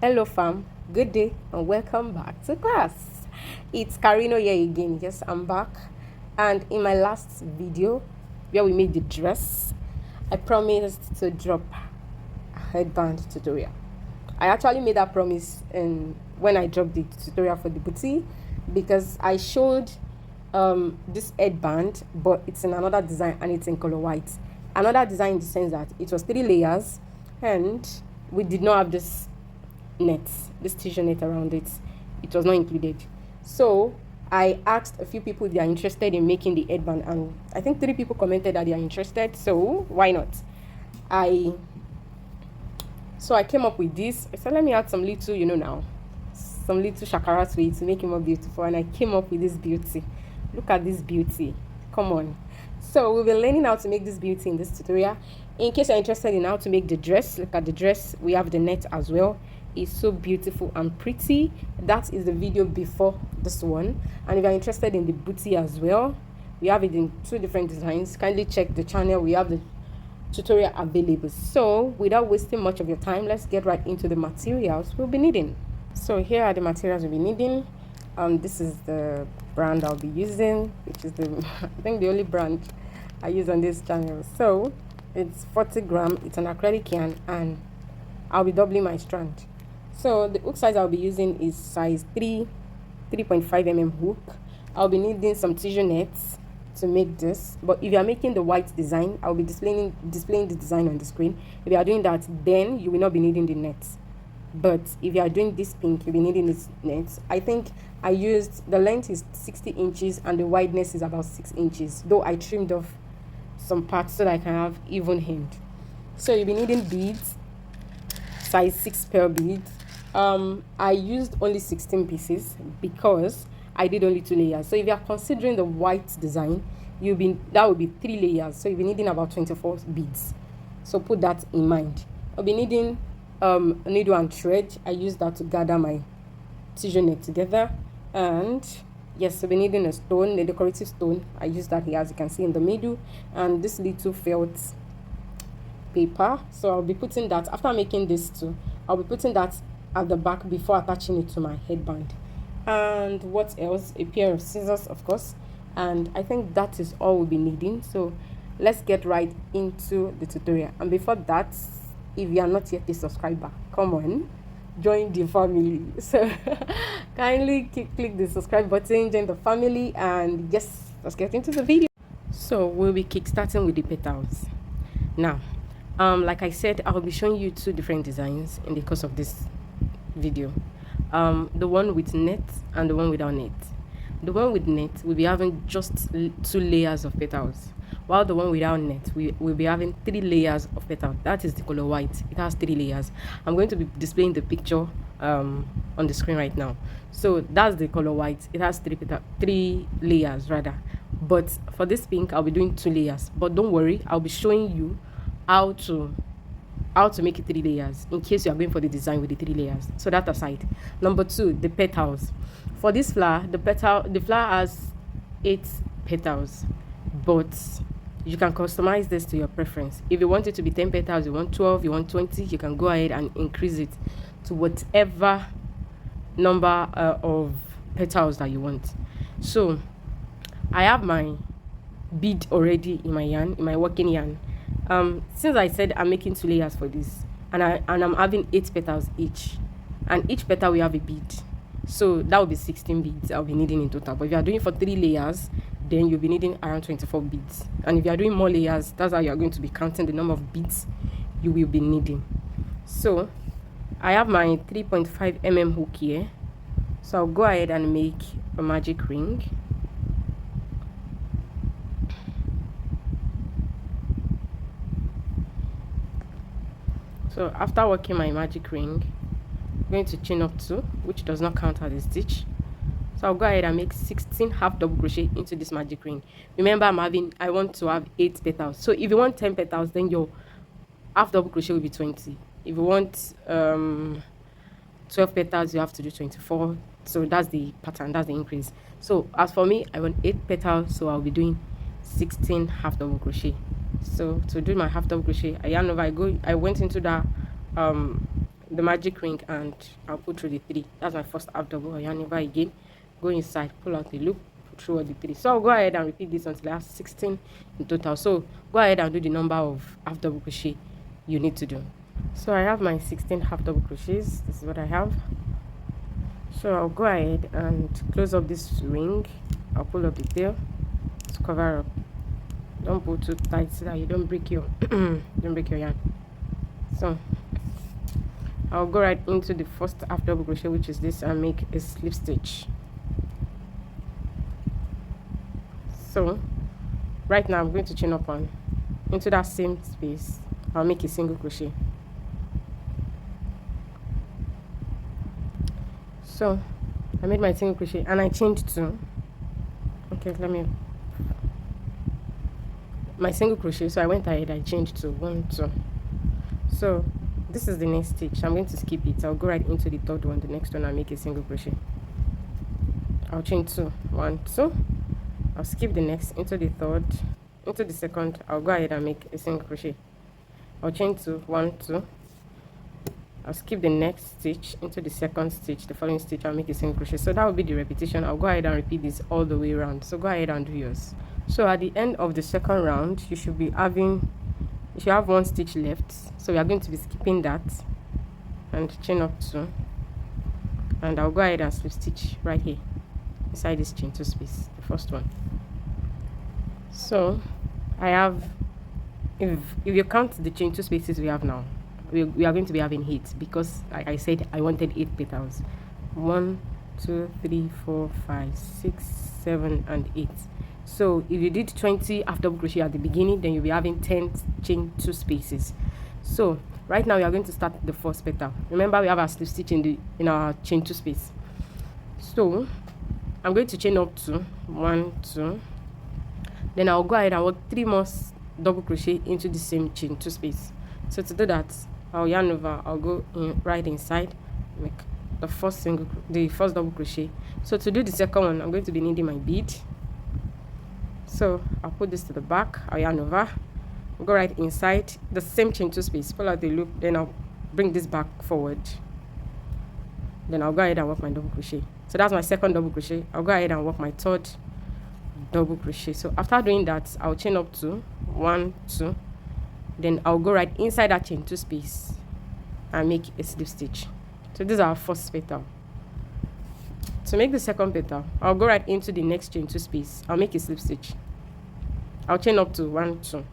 Hello fam, good day and welcome back to class. It's Karino here again. Yes, I'm back. And in my last video where we made the dress, I promised to drop a headband tutorial. I actually made that promise when I dropped the tutorial for the booty, because I showed this headband, but it's in another design and it's in color white. Another design in the sense that it was 3 layers and we did not have this tissue net around it. It was not included. So I asked a few people if they are interested in making the headband, and I think 3 people commented that they are interested, so why not? I came up with this. I said, let me add some little, some little shakara to it to make it more beautiful, and I came up with this beauty. Look at this beauty. Come on. So we'll be learning how to make this beauty in this tutorial. In case you're interested in how to make the dress, look at the dress. We have the net as well. It's so beautiful and pretty. That is the video before this one. And if you're interested in the booty as well, we have it in 2 different designs. Kindly check the channel. We have the tutorial available. So without wasting much of your time, let's get right into the materials we'll be needing. So here are the materials we'll be needing. This is the brand I'll be using, which is I think the only brand I use on this channel. So it's 40 grams. It's an acrylic yarn, and I'll be doubling my strand. So the hook size I'll be using is size 3.5 mm hook. I'll be needing some tissue nets to make this, but if you are making the white design, I'll be displaying the design on the screen. If you are doing that, then you will not be needing the nets. But if you are doing this pink, you'll be needing this nets. I think I used, the length is 60 inches and the wideness is about 6 inches, though I trimmed off some parts so that I can have even hand. So you'll be needing beads, size 6 pearl beads. I used only 16 pieces because I did only 2 layers. So if you are considering the white design, that would be 3 layers. So you'll be needing about 24 beads. So put that in mind. I'll be needing a needle and thread. I used that to gather my tissue net together. And yes, I'll be needing a stone, a decorative stone. I used that here, as you can see in the middle, and this little felt paper. So I'll be putting that, after making this too, I'll be putting that at the back before attaching it to my headband. And what else? A pair of scissors, of course. And I think that is all we'll be needing. So let's get right into the tutorial. And before that, if you are not yet a subscriber, come on, join the family. So kindly click the subscribe button, join the family, and yes, let's get into the video. So we'll be kickstarting with the petals. Now, like I said, I'll be showing you 2 different designs in the course of this video. The one with net and the one without net. The one with net, we'll be having just 2 layers of petals, while the one without net, we'll be having 3 layers of petals. That is the color white. It has 3 layers. I'm going to be displaying the picture on the screen right now. So that's the color white. It has 3 layers rather. But for this pink, I'll be doing 2 layers. But don't worry, I'll be showing you how to make it 3 layers in case you are going for the design with the 3 layers. So that aside. Number 2, the petals. For this flower, the flower has 8 petals, but you can customize this to your preference. If you want it to be 10 petals, you want 12, you want 20, you can go ahead and increase it to whatever number of petals that you want. So I have my bead already in my yarn, in my working yarn. Since I said I'm making 2 layers for this, and I'm having 8 petals each, and each petal we have a bead, so that will be 16 beads I'll be needing in total. But if you are doing for 3 layers, then you'll be needing around 24 beads. And if you are doing more layers, that's how you are going to be counting the number of beads you will be needing. So I have my 3.5 mm hook here, so I'll go ahead and make a magic ring. So after working my magic ring, I'm going to chain up 2, which does not count as a stitch. So I'll go ahead and make 16 half double crochet into this magic ring. Remember, I want to have 8 petals. So if you want 10 petals, then your half double crochet will be 20. If you want 12 petals, you have to do 24. So that's the pattern, that's the increase. So as for me, I want 8 petals, so I'll be doing 16 half double crochet. So to do my half double crochet, I went into that the magic ring and I'll put through the 3. That's my first half double. I'll yarn over again, go inside, pull out the loop, put through all the 3. So I'll go ahead and repeat this until I have 16 in total. So go ahead and do the number of half double crochet you need to do. So I have my 16 half double crochets. This is what I have. So I'll go ahead and close up this ring. I'll pull up the tail to cover up. Don't pull too tight so that you don't break your don't break your yarn. So I'll go right into the first half double crochet, which is this, and make a slip stitch. So right now I'm going to chain up on into that same space. I'll make a single crochet. So I made my single crochet and I chained 2. Okay, let me my single crochet. So I went ahead, I chained 2, 1, 2. So this is the next stitch. I'm going to skip it. I'll go right into the third one, the next one. I'll make a single crochet. I'll chain 2, 1, 2. I'll skip the next into the third, into the second. I'll go ahead and make a single crochet. I'll chain 2, 1, 2. I'll skip the next stitch into the second stitch, the following stitch. I'll make a single crochet. So that will be the repetition. I'll go ahead and repeat this all the way around. So go ahead and do yours. So at the end of the second round, you should have 1 stitch left. So we are going to be skipping that and chain up 2, and I'll go ahead and slip stitch right here inside this chain 2 space, the first one. So I have, if you count the chain 2 spaces we have now, we are going to be having 8, because like I said, I wanted 8 petals. 1, 2, 3, 4, 5, 6, 7, and 8. So if you did 20 half double crochet at the beginning, then you'll be having 10 chain 2 spaces. So right now we are going to start the first petal. Remember, we have our slip stitch in our chain 2 space. So I'm going to chain up 2, 1, 2. Then I'll go ahead and work 3 more double crochet into the same chain 2 space. So to do that, I'll yarn over. I'll go right inside, make the first double crochet. So to do the second one, I'm going to be needing my bead. So I'll put this to the back. I'll yarn over, go right inside the same chain 2 space, pull out the loop, then I'll bring this back forward. Then I'll go ahead and work my double crochet. So that's my second double crochet. I'll go ahead and work my third double crochet. So after doing that, I'll chain up 2, 1, 2. Then I'll go right inside that chain 2 space and make a slip stitch. So this is our first petal. To make the second petal, I'll go right into the next chain 2 space. I'll make a slip stitch. I'll chain up to 1, 2.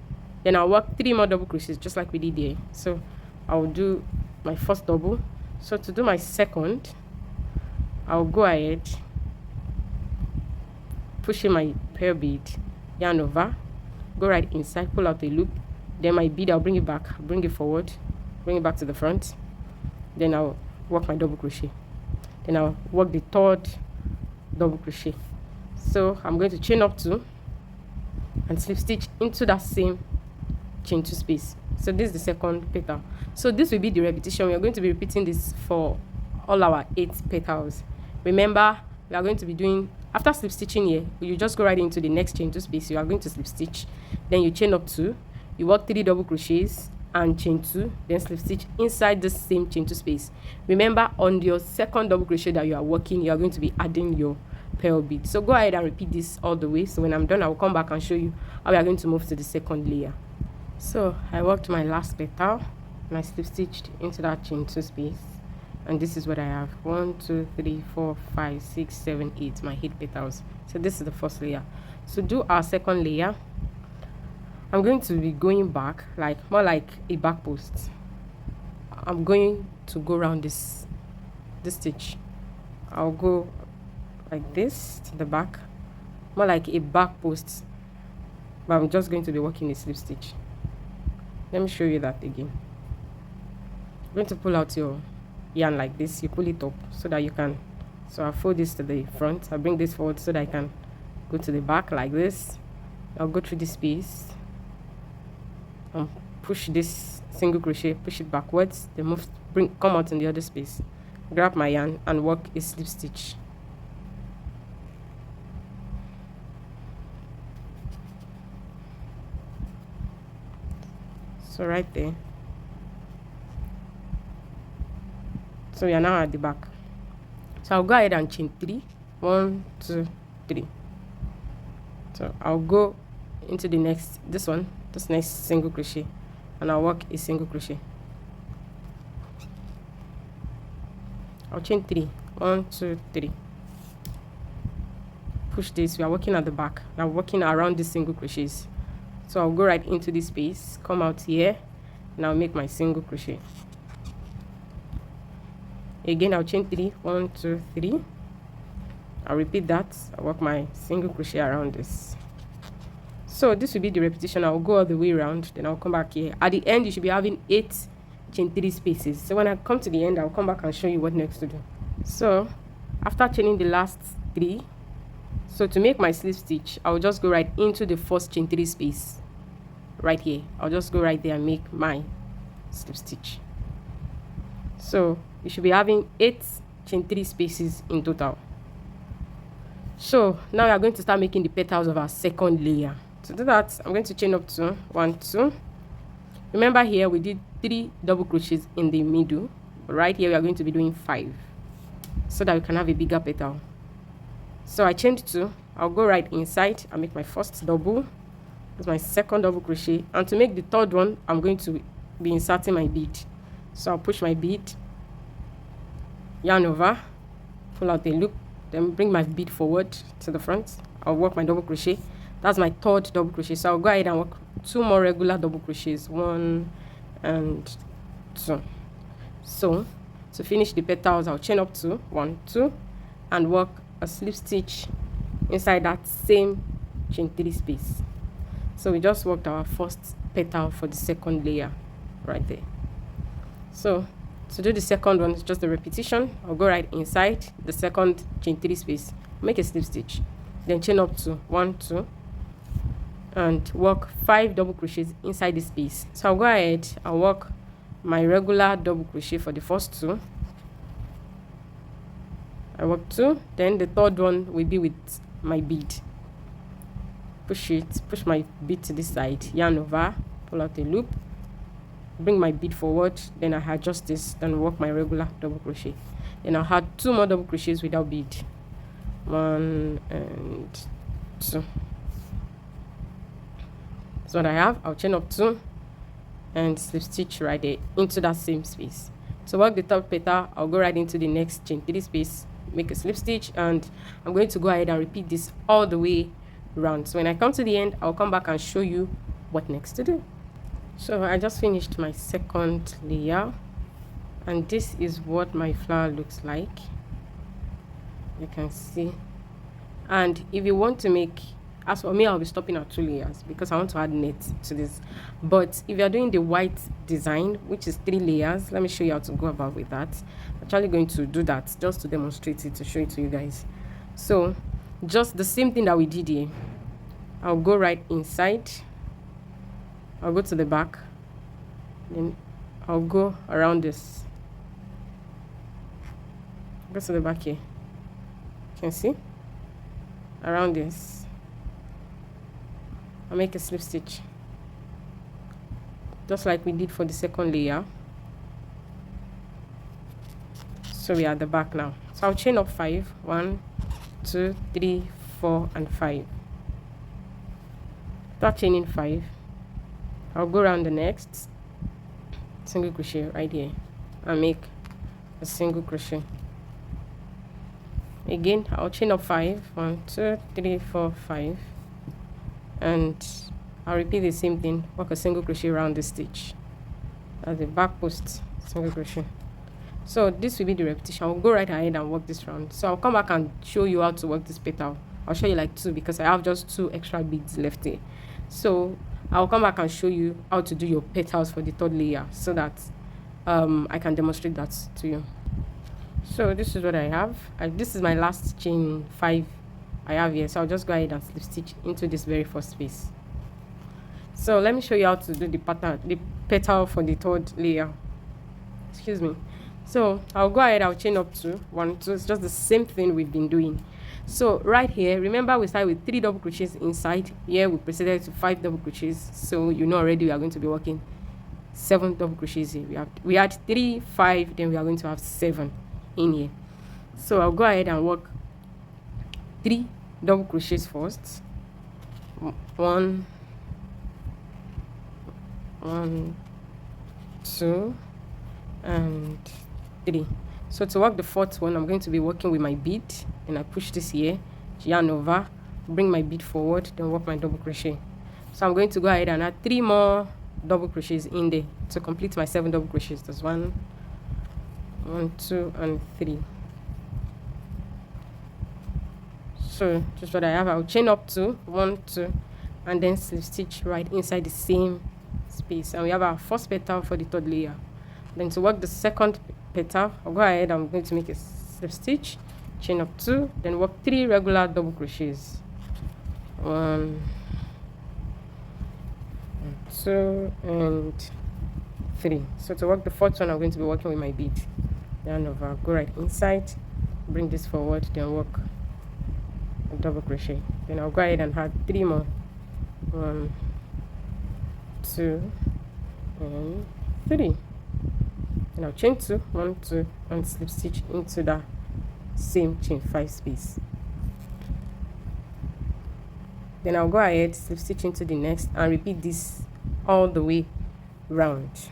Then I'll work 3 more double crochets just like we did there. So I'll do my first double. So to do my second, I'll go ahead, push in my pearl bead, yarn over, go right inside, pull out the loop. Then my bead, I'll bring it back, bring it forward, bring it back to the front. Then I'll work my double crochet. Then I'll work the third double crochet. So I'm going to chain up 2 and slip stitch into that same chain 2 space. So this is the second petal. So this will be the repetition. We are going to be repeating this for all our 8 petals. Remember, we are going to be doing, after slip stitching here, you just go right into the next chain 2 space. You are going to slip stitch, then you chain up 2, you work 3 double crochets and chain 2, then slip stitch inside the same chain 2 space. Remember, on your second double crochet that you are working, you are going to be adding your pearl bead. So go ahead and repeat this all the way. So when I'm done, I will come back and show you how we are going to move to the second layer. So I worked my last petal and I slip stitched into that chain 2 space, and this is what I have: 1, 2, 3, 4, 5, 6, 7, 8, my 8 petals. So this is the first layer. So do our second layer. I'm going to be going back, more like a back post. I'm going to go around this stitch. I'll go like this to the back, more like a back post, but I'm just going to be working a slip stitch. Let me show you that again. I'm going to pull out your yarn like this. You pull it up so that you can, so I'll fold this to the front. I'll bring this forward so that I can go to the back like this. I'll go through this space and push this single crochet, push it backwards, then come out in the other space, grab my yarn and work a slip stitch. So right there, So we are now at the back. So I'll go ahead and chain 3. 1, 2, 3. So I'll go into the next, this next single crochet, and I'll work a single crochet. I'll chain 3. 1, 2, 3. Push this. We are working at the back. Now working around the single crochets. So I'll go right into this space, come out here, and I'll make my single crochet. Again, I'll chain 3. 1, 2, 3. I'll repeat that. I'll work my single crochet around this. So this will be the repetition. I'll go all the way around, then I'll come back here. At the end, you should be having 8 chain 3 spaces. So when I come to the end, I'll come back and show you what next to do. So after chaining the last 3, so to make my slip stitch, I'll just go right into the first chain 3 space right here. I'll just go right there and make my slip stitch. So you should be having 8 chain 3 spaces in total. So now we are going to start making the petals of our second layer. To do that, I'm going to chain up to 1, 2. Remember here we did 3 double crochets in the middle, but right here we are going to be doing 5 so that we can have a bigger petal. So I chained 2. I'll go right inside and make my first double. That's my second double crochet, and to make the third one, I'm going to be inserting my bead. So I'll push my bead, yarn over, pull out the loop, then bring my bead forward to the front. I'll work my double crochet. That's my third double crochet. So I'll go ahead and work 2 more regular double crochets, 1 and 2. So to finish the petals, I'll chain up to 1, 2, and work a slip stitch inside that same chain 3 space. So we just worked our first petal for the second layer right there. So to do the second one, it's just a repetition. I'll go right inside the second chain 3 space, make a slip stitch, then chain up to 1, 2, and work 5 double crochets inside the space. So I'll go ahead and work my regular double crochet for the first 2. I work 2, then the third one will be with my bead. Push my bead to this side, yarn over, pull out a loop, bring my bead forward, then I adjust this, then work my regular double crochet. Then I'll add 2 more double crochets without bead. 1 and 2. That's what I have. I'll chain up 2 and slip stitch right there into that same space. So work the third petal, I'll go right into the next chain 3 space, make a slip stitch, and I'm going to go ahead and repeat this all the way around. So when I come to the end, I'll come back and show you what next to do. So I just finished my second layer, and this is what my flower looks like. You can see. And if you want to make, as for me, I'll be stopping at 2 layers because I want to add net to this. But if you're doing the white design, which is 3 layers, let me show you how to go about with that. I'm actually going to do that just to demonstrate it, to show it to you guys. So just the same thing that we did here. I'll go right inside, I'll go to the back, then I'll go around this, go to the back here, you can see, around this, I'll make a slip stitch just like we did for the second layer. So we are at the back now. So I'll chain up 5, 1, 2, 3, 4, and 5. Start chaining 5. I'll go around the next single crochet right here and make a single crochet. Again, I'll chain up 5, 1, 2, 3, 4, 5, and I'll repeat the same thing, work a single crochet around the stitch. That's the back post single crochet. So this will be the repetition. I'll go right ahead and work this round. So I'll come back and show you how to work this petal. I'll show you like 2 because I have just 2 extra beads left here. So I'll come back and show you how to do your petals for the third layer so that I can demonstrate that to you. So this is what I have. This is my last chain 5 I have here. So I'll just go ahead and slip stitch into this very first space. So let me show you how to do the pattern, the petal for the third layer. Excuse me. So I'll go ahead, I'll chain up to 1, 2. It's just the same thing we've been doing. So right here, remember we started with 3 double crochets inside. Here we proceeded to 5 double crochets. So you know already we are going to be working 7 double crochets here. We had 3, 5, then we are going to have 7 in here. So I'll go ahead and work 3 double crochets first. 1, 2, and 3. So to work the 4th one, I'm going to be working with my bead, and I push this here, yarn over, bring my bead forward, then work my double crochet. So I'm going to go ahead and add 3 more double crochets in there to complete my 7 double crochets. There's 1, 2, and 3. So just what I have, I'll chain up to 1, 2, and then slip stitch right inside the same space, and we have our first petal for the 3rd layer. Then to work the 2nd petal, I'll go ahead, I'm going to make a slip stitch, chain up 2, then work 3 regular double crochets. 1, 2, and 3. So to work the 4th one, I'm going to be working with my bead, yarn over, go right inside, bring this forward, then work a double crochet. Then I'll go ahead and add 3 more. 1, 2, and 3. And I'll chain 2, 1, 2, and slip stitch into the same chain 5 space. Then I'll go ahead, slip stitch into the next, and repeat this all the way round.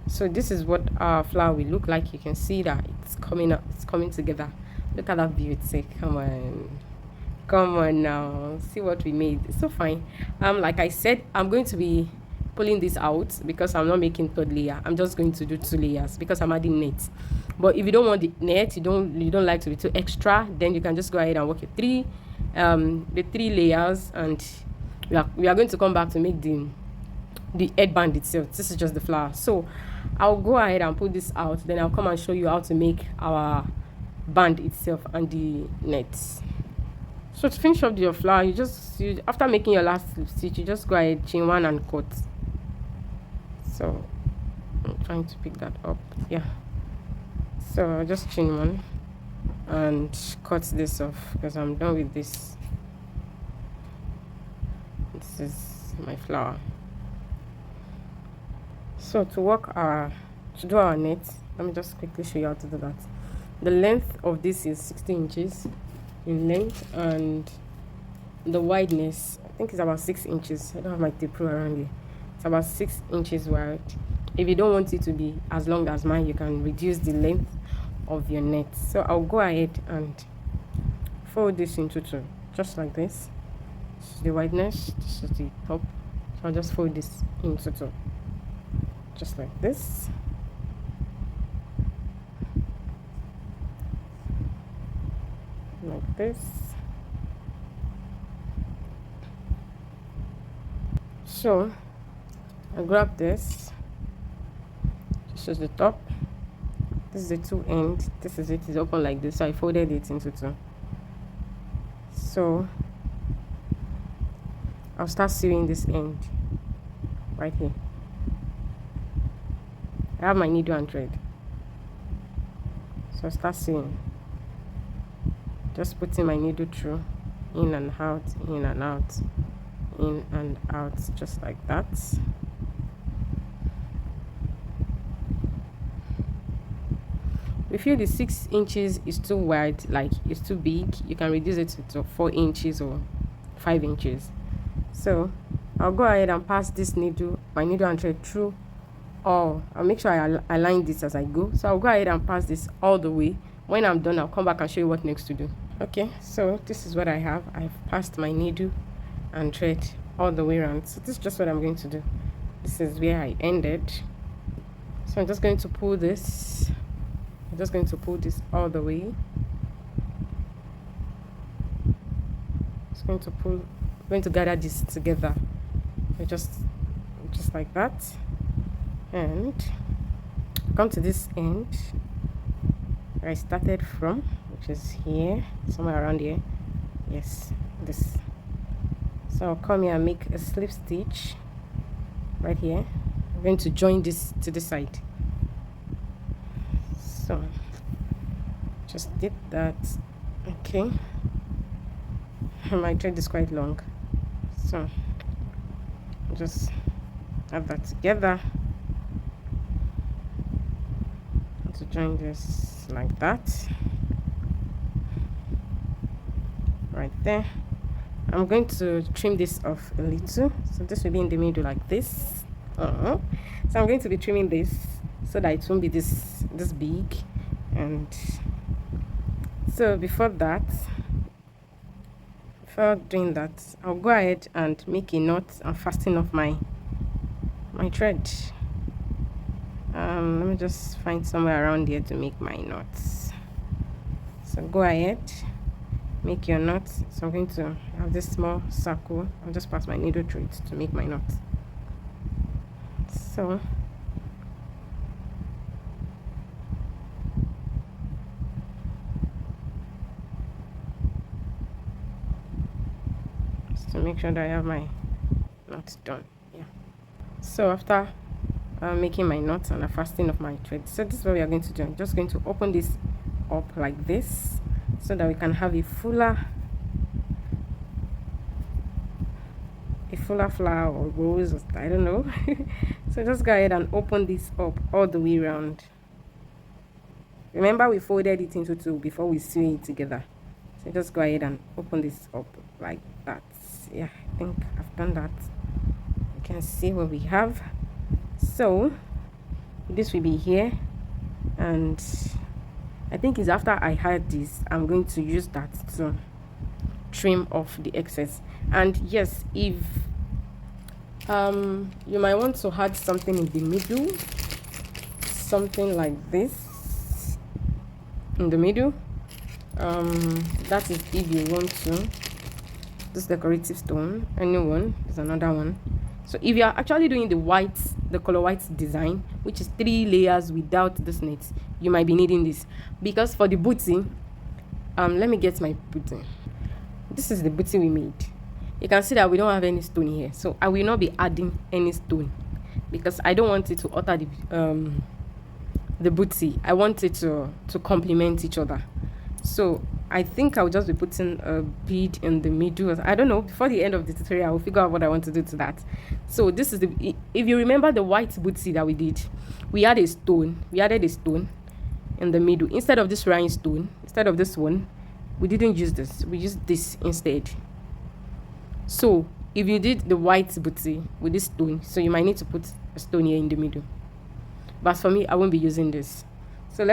So this is what our flower will look like. You can see that it's coming up, it's coming together. Look at that beauty. Come on now, see what we made. It's so fine. Like I said, I'm going to be pulling this out because I'm not making 3rd layer. I'm just going to do 2 layers because I'm adding net. But if you don't want the net, you don't like to be too extra, then you can just go ahead and work the 3 layers, and we are going to come back to make the headband itself. This is just the flower. So I'll go ahead and pull this out, then I'll come and show you how to make our band itself and the nets. So to finish up your flower, you after making your last slip stitch, you just go ahead, chain 1 and cut. So I'm trying to pick that up. Yeah, so I'll just chain 1 and cut this off because I'm done with this. This is my flower. So to do our net, let me just quickly show you how to do that. The length of this is 16 inches in length, and the wideness, I think, it's about 6 inches. I don't have my tape rule around here. It's about 6 inches wide. If you don't want it to be as long as mine, you can reduce the length of your net. So I'll go ahead and fold this into 2, just like this. This is the wideness, this is the top. So I'll just fold this into 2, just like this. Like this. So I grab this. This is the top. This is the 2 end. This is it. It's open like this. So I folded it into 2. So I'll start sewing this end right here. I have my needle and thread. So I'll start sewing. Just putting my needle through, in and out, in and out, in and out, just like that. If you feel the 6 inches is too wide, like it's too big, you can reduce it to 4 inches or 5 inches. So I'll go ahead and pass this needle, my needle and thread through all. I'll make sure I align this as I go. So I'll go ahead and pass this all the way. When I'm done, I'll come back and show you what next to do. Okay, so this is what I have. I've passed my needle and thread all the way around. So this is just what I'm going to do. This is where I ended. So I'm just going to pull this. I'm just going to pull this all the way. Just going to pull. I'm going to gather this together. So just like that, and come to this end where I started from, which is here, somewhere around here. Yes, this. So I'll come here and make a slip stitch right here. I'm going to join this to the side. So just did that. Okay, my thread is quite long, so just have that together. join this like that, right there. I'm going to trim this off a little, so this will be in the middle like this. So I'm going to be trimming this so that it won't be this big. And so before doing that, I'll go ahead and make a knot and fasten off my thread. Let me just find somewhere around here to make my knots. So go ahead, make your knot. So I'm going to have this small circle. I'll just pass my needle through it to make my knot. So just to make sure that I have my knot done. Yeah. So after making my knots and a fastening of my thread, so this is what we are going to do. I'm just going to open this up like this so that we can have a fuller flower or rose, or I don't know. So just go ahead and open this up all the way around. Remember, we folded it into two before we sew it together. So just go ahead and open this up like that. Yeah, I think I've done that. You can see what we have. So this will be here, and I think it's after I had this, I'm going to use that to trim off the excess. And yes, if you might want to add something in the middle, something like this in the middle, that is if you want to. This decorative stone, a new one, is another one. So if you are actually doing the color white design, which is 3 layers without this knit, you might be needing this, because for the booty, let me get my booty. This is the booty we made. You can see that we don't have any stone here, so I will not be adding any stone because I don't want it to alter the booty. I want it to complement each other. So I think I'll just be putting a bead in the middle. I don't know, before the end of the tutorial I'll figure out what I want to do to that. So this is if you remember the white booty that we did, we added a stone in the middle. Instead of this rhinestone, instead of this one, we didn't use this, we used this instead. So if you did the white booty with this stone, so you might need to put a stone here in the middle, but for me I won't be using this. So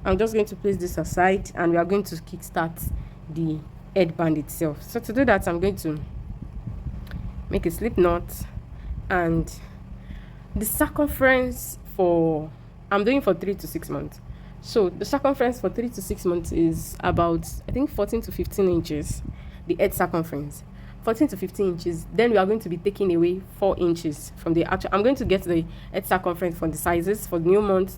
I'm just going to place this aside, and we are going to kickstart the headband itself. So to do that, I'm going to make a slip knot, and the circumference I'm doing for 3 to 6 months. So the circumference for 3 to 6 months is about, I think, 14 to 15 inches, the head circumference. 14 to 15 inches. Then we are going to be taking away 4 inches from the actual. I'm going to get the head circumference for the sizes for newborn,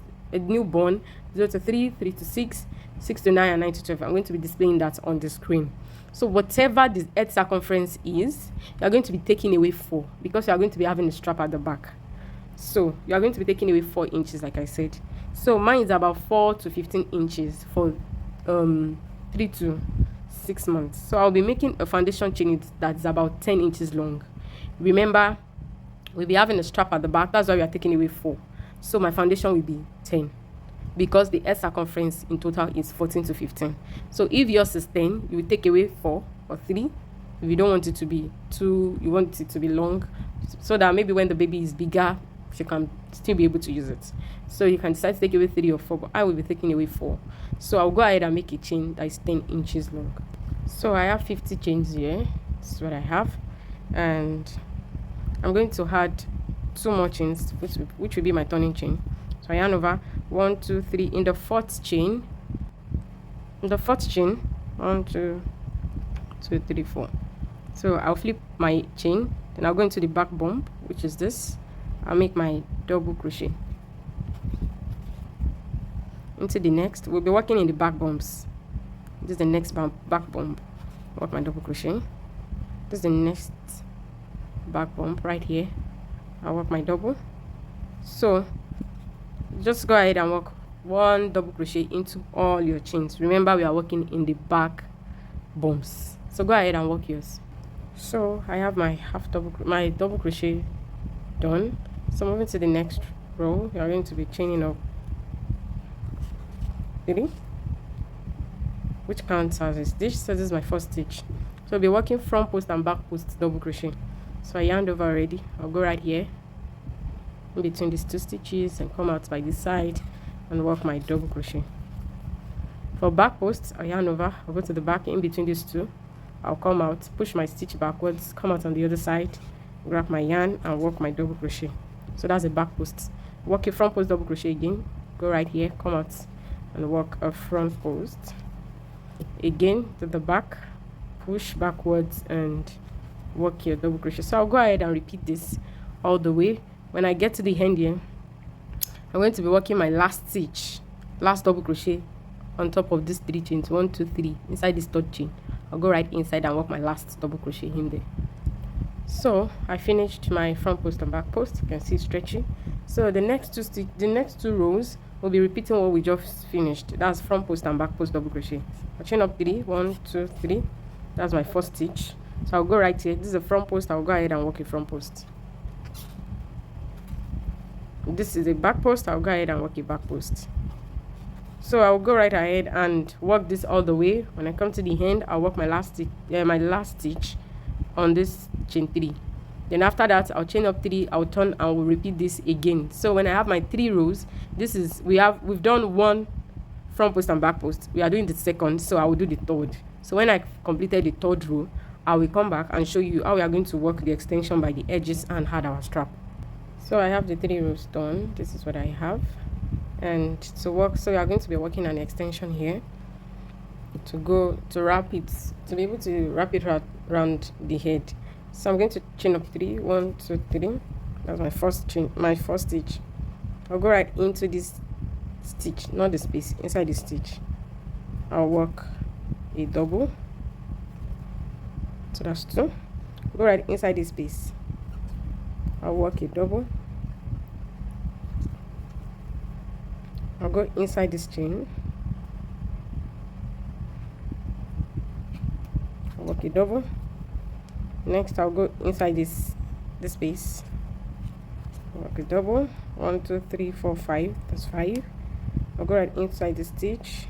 0 to 3, 3 to 6, 6 to 9, and 9 to 12. I'm going to be displaying that on the screen. So whatever the head circumference is, you are going to be taking away 4, because you are going to be having a strap at the back. So you are going to be taking away 4 inches, like I said. So mine is about 4 to 15 inches for 3 to 6 months. So I'll be making a foundation chain that's about 10 inches long. Remember, we'll be having a strap at the back. That's why we are taking away 4. So my foundation will be 10, because the head circumference in total is 14 to 15. So if yours is 10, you will take away 4 or 3. If you don't want it to be 2, you want it to be long, so that maybe when the baby is bigger, she can still be able to use it. So you can decide to take away 3 or 4, but I will be taking away 4. So I'll go ahead and make a chain that is 10 inches long. So I have 50 chains here. This is what I have, and I'm going to add 2 more chains, which will be my turning chain. So I yarn over 1, 2, 3 in the 4th chain. In the 4th chain, 1, 2, 3, 4. So I'll flip my chain, then I'll go into the back bump, which is this. I'll make my double crochet into the next. We'll be working in the back bumps. This is the next back bump. Work my double crochet. This is the next back bump right here. I'll work my double. So just go ahead and work 1 double crochet into all your chains. Remember, we are working in the back bumps, so go ahead and work yours. So I have my double crochet done. So moving to the next row, we are going to be chaining up 3, which counts as a stitch. So this is my first stitch. So I'll be working front post and back post double crochet. So I yarned over already. I'll go right here in between these 2 stitches and come out by this side and work my double crochet. For back post, I'll yarn over, I'll go to the back in between these 2. I'll come out, push my stitch backwards, come out on the other side, grab my yarn and work my double crochet. So that's a back post. Work a front post double crochet again, go right here, come out and work a front post again to the back, push backwards and work your double crochet. So I'll go ahead and repeat this all the way. When I get to the end here, I'm going to be working my last stitch, last double crochet on top of these 3 chains, 1 2 3 inside this 3rd chain. I'll go right inside and work my last double crochet in there. So I finished my front post and back post. You can see stretching. So the next 2 rows will be repeating what we just finished. That's front post and back post double crochet. I'll chain up 3, 1 2 3. That's my first stitch. So I'll go right here. This is a front post. I'll go ahead and work a front post. This is a back post. I'll go ahead and work a back post. So I'll go right ahead and work this all the way. When I come to the end, I'll work my last stitch on this chain 3. Then after that, I'll chain up 3, I'll turn and we'll repeat this again. So when I have my 3 rows, this is we've done 1 front post and back post. We are doing the 2nd, so I will do the 3rd. So when I completed the 3rd row, I will come back and show you how we are going to work the extension by the edges and add our strap. So I have the 3 rows done. This is what I have. And to work, so we are going to be working an extension here to wrap it, to be able to wrap it around the head. So I'm going to chain up 3, 1 2 3. That's my first stitch. I'll go right into this stitch, not the space, inside the stitch. I'll work a double. So that's 2. Go right inside this space. I'll work a double. I'll go inside this chain. I'll work a double. Next, I'll go inside this space. Work a double. 1 2 3 4 5. That's 5. I'll go right inside the stitch.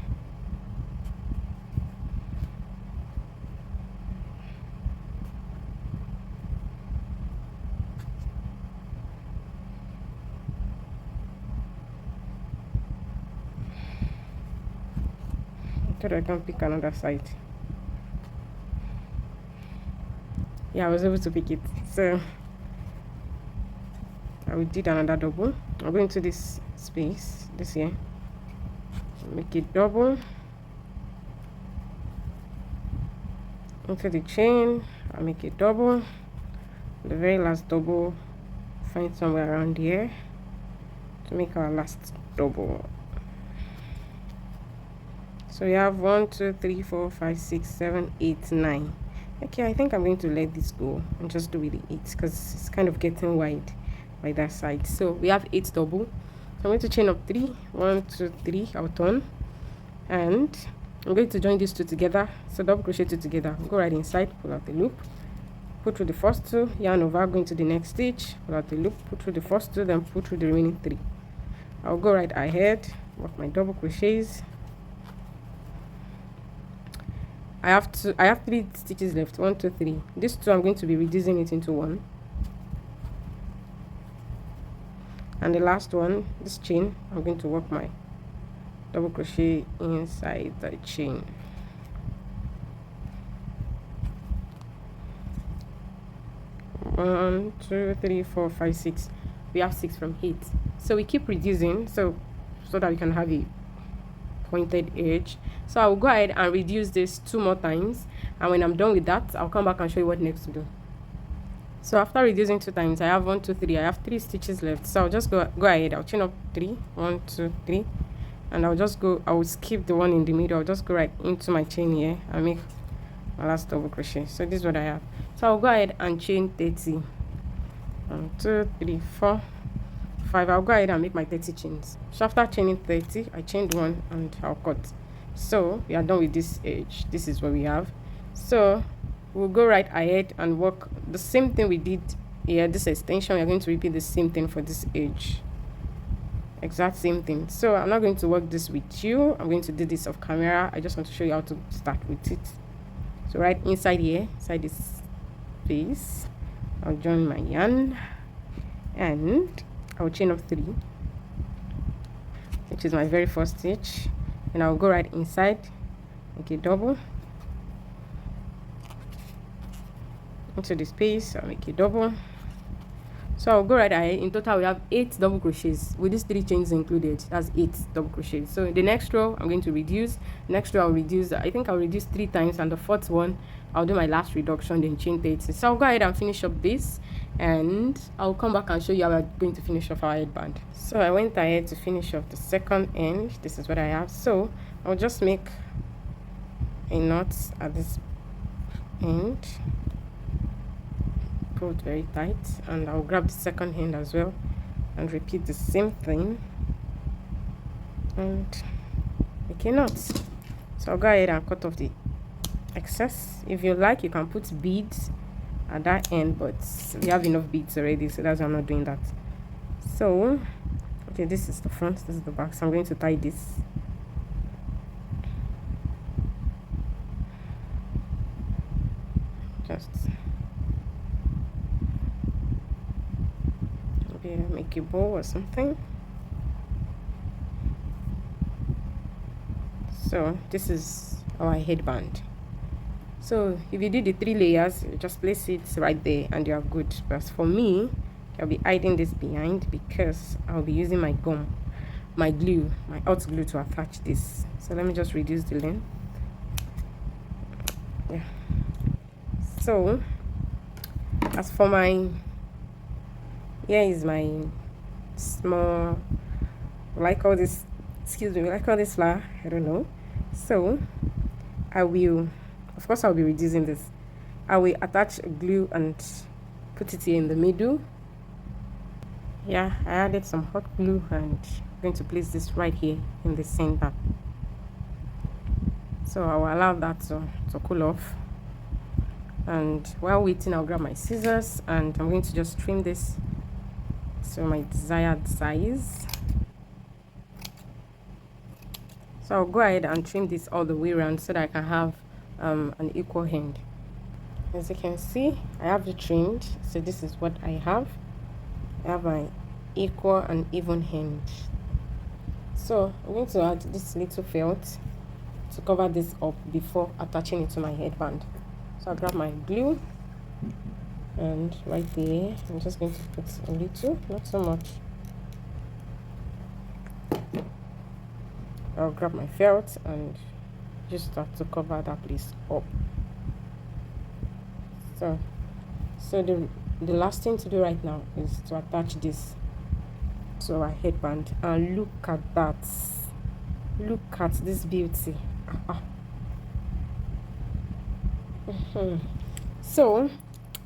I can pick another side. Yeah, I was able to pick it. So I did another double. I'll go into this space, this here, make it double into the chain. I'll make it double, the very last double, find somewhere around here to make our last double. So we have 1 2 3 4 5 6 7 8 9. Okay, I think I'm going to let this go and just do with the 8 because it's kind of getting wide by that side. So we have 8 double. So I'm going to chain up 3, 1 2 3. I'll turn and I'm going to join these 2 together. So double crochet 2 together, go right inside, pull out the loop, put through the first 2, yarn over, go into the next stitch, pull out the loop, put through the first 2, then put through the remaining 3. I'll go right ahead, work my double crochets. I have 3 stitches left. 1 2 3. This 2 I'm going to be reducing it into 1, and the last one, this chain, I'm going to work my double crochet inside the chain. One, 2, 3, 4, 5, 6. We have 6 from 8, so we keep reducing so that we can have a pointed edge. So I will go ahead and reduce this 2 more times, and when I'm done with that, I'll come back and show you what next to do. So after reducing 2 times, I have 1 2 3. I have 3 stitches left, so I'll just go ahead. I'll chain up 3, 1 2 3, and I will skip the one in the middle. I'll just go right into my chain here and make my last double crochet. So this is what I have. So I'll go ahead and chain 30. 1 2 3 4 5. I'll go ahead and make my 30 chains. So after chaining 30, I chained 1 and I'll cut. So we are done with this edge. This is what we have. So we'll go right ahead and work the same thing we did here. This extension, we are going to repeat the same thing for this edge. exact same thing. So I'm not going to work this with you. I'm going to do this off camera. I just want to show you how to start with it. So right inside here, inside this piece, I'll join my yarn and I'll chain up 3, which is my very first stitch, and I'll go right inside, make a double into the space. I'll make a double. So I'll go right ahead. In total we have 8 double crochets with these 3 chains included. That's 8 double crochets. So the next row I'm going to reduce. Next row I'll reduce, I think I'll reduce 3 times, and the 4th one I'll do my last reduction, then chain 30. So I'll go ahead and finish up this, and I'll come back and show you how we're going to finish off our headband. So I went ahead to finish off the second end. This is what I have. So I'll just make a knot at this end, pull it very tight, and I'll grab the second end as well and repeat the same thing and make a knot. So I'll go ahead and cut off the excess. If you like, you can put beads at that end, but we have enough beads already, so that's why I'm not doing that. So okay, this is the front, this is the back, so I'm going to tie this. Just maybe make a bow or something. So this is our headband. So if you do the 3 layers, you just place it right there and you are good. But for me, I'll be hiding this behind because I'll be using my gum, my glue, my hot glue to attach this. So let me just reduce the length. Yeah. So as for my, here is my small, like all this, excuse me, like all this flower, I don't know. So I will, of course I'll be reducing this. I will attach glue and put it here in the middle. Yeah, I added some hot glue and I'm going to place this right here in the center. So I will allow that to cool off, and while waiting I'll grab my scissors and I'm going to just trim this to my desired size. So I'll go ahead and trim this all the way around so that I can have an equal end. As you can see, I have it trimmed, so this is what I have. I have my equal and even end. So I'm going to add this little felt to cover this up before attaching it to my headband. So I'll grab my glue, and right there I'm just going to put a little, not so much. I'll grab my felt and just start to cover that place up. So the last thing to do right now is to attach this to our headband, and look at that, look at this beauty. So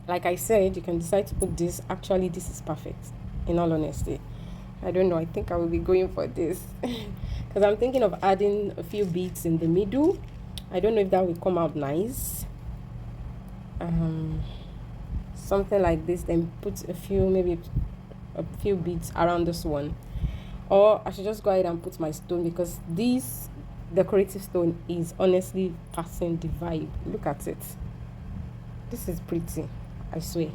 like I said, you can decide to put this. Actually, this is perfect, in all honesty. I don't know, I think I will be going for this because I'm thinking of adding a few beads in the middle. I don't know if that will come out nice. Something like this, then put a few, maybe a few beads around this one, or I should just go ahead and put my stone, because this decorative stone is honestly passing the vibe. Look at it, this is pretty, I swear,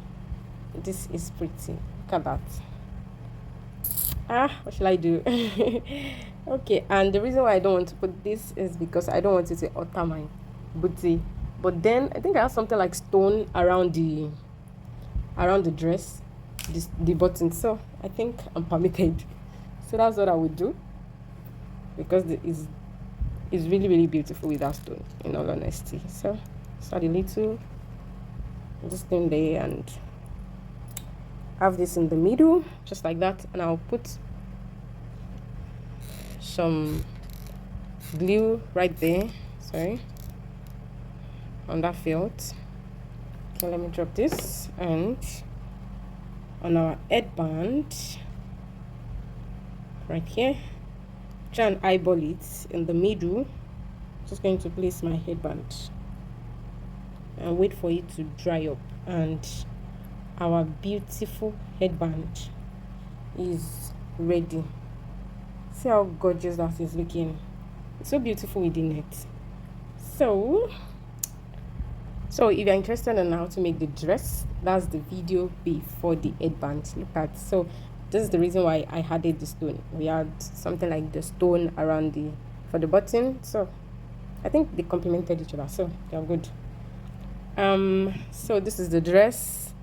this is pretty. Look at that. What shall I do? Okay, and the reason why I don't want to put this is because I don't want it to alter my booty. But then I think I have something like stone around the dress, the button, so I think I'm permitted. So that's what I would do, because it's really, really beautiful with that stone, in all honesty. So add a little this thing there and have this in the middle, just like that, and I'll put some glue right there, sorry, on that felt. Okay, let me drop this, and on our headband right here, try and eyeball it in the middle. Just going to place my headband and wait for it to dry up, and our beautiful headband is ready. See how gorgeous that is looking. It's so beautiful within it. So if you're interested in how to make the dress, that's the video before the headband. Look at, so this is the reason why I added the stone. We had something like the stone around the for the button, so I think they complemented each other, so they're good. So this is the dress.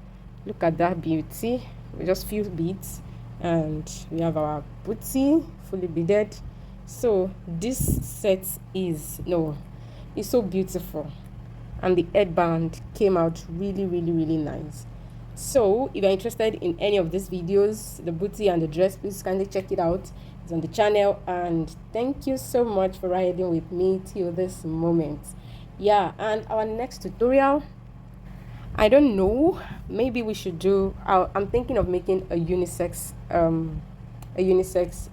Look at that beauty. We just few beads, and we have our booty fully beaded. So this set is it's so beautiful, and the headband came out really nice. So if you're interested in any of these videos, the booty and the dress, please kindly check it out. It's on the channel, and thank you so much for riding with me till this moment. Yeah, and our next tutorial, I don't know, maybe we should do, I'm thinking of making a unisex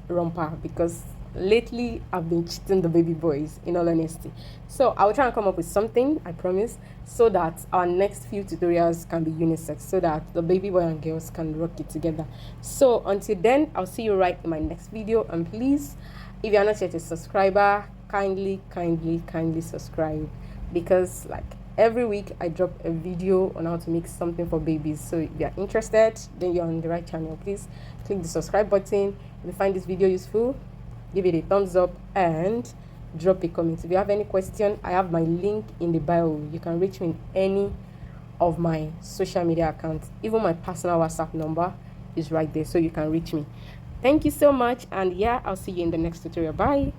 romper, because lately I've been cheating the baby boys, in all honesty. So I'll try and come up with something, I promise, so that our next few tutorials can be unisex, so that the baby boy and girls can rock it together. So until then, I'll see you right in my next video. And please, if you are not yet a subscriber, kindly subscribe, because like every week I drop a video on how to make something for babies. So if you're interested, then you're on the right channel. Please click the subscribe button. If you find this video useful, give it a thumbs up and drop a comment. If you have any question, I have my link in the bio. You can reach me in any of my social media accounts. Even my personal WhatsApp number is right there, so you can reach me. Thank you so much, and yeah, I'll see you in the next tutorial. Bye.